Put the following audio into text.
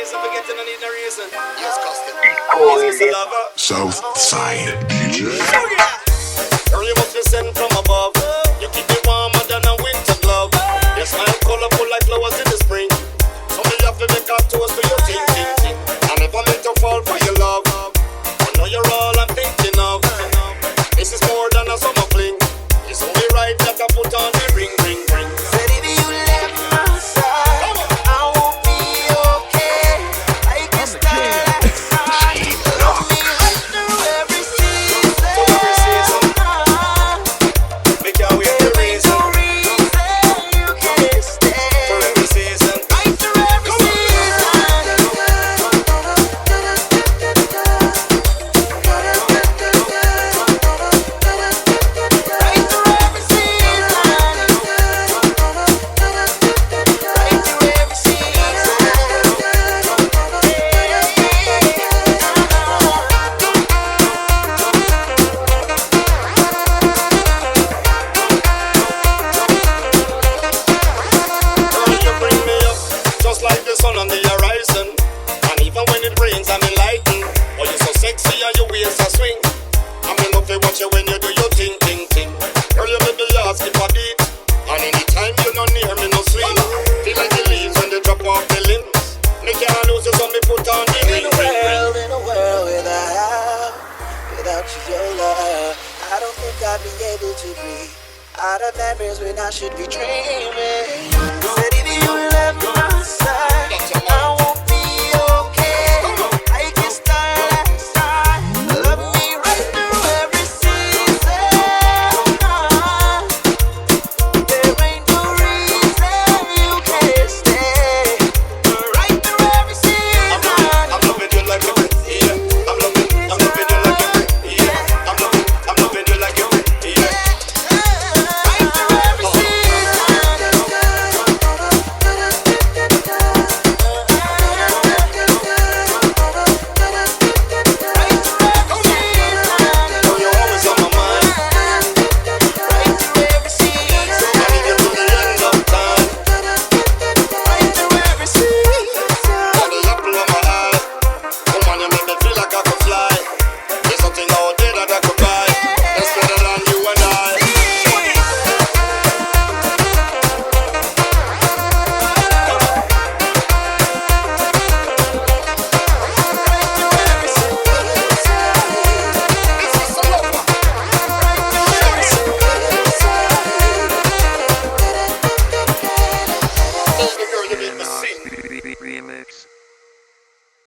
reason for getting, I need no reason. Yes, custom. Is this a lover? Southside DJ. Girl, you must be sent from above. You keep me warmer than a winter glove. Your smile colorful like flowers in the spring. So me have to make a toast to your ting, ting, ting. I never meant to fall for your love. I know you're all I'm thinking of. This is more than a summer fling. It's only right that I put on the ring, ring, ring. Said if you left my side, I won't be okay. I can start like fire. Love me right through every season. Make your way the reason. No reason you can't stay. For every season. Right through every season. Right through every Girl, you bring me up just like the sun on the horizon. And even when it rains, I'm enlightened. Oh, you're so sexy and your waist a swing. I'm in love to watch you when you do your ting, ting, ting. Girl, you make me heart skip a beat. And anytime you're not near me, no sleep. Feel like the leaves when they drop off the limbs. Me can't lose you, so me put on the ring, ring, ring. in a world without you, your love, I don't think I'd be able to breathe. Out of nightmares when I should be dreaming. Said if you left my side, I won't be okay. I can start like start. Love me right through every season. There ain't no reason you can't stay. Right through every season. I'm loving you like every yeah. I'm loving you like every yeah. I'm loving you like every yeah. Right through every season. Girl, you're always on my mind. Right through every season. I need you till the end of time. Right through every season. You're the apple of my eye. Come on, you make me feel like I could fly. There's something out there that I could buy. That's better than you and I. Girl, you make me sing. Remix.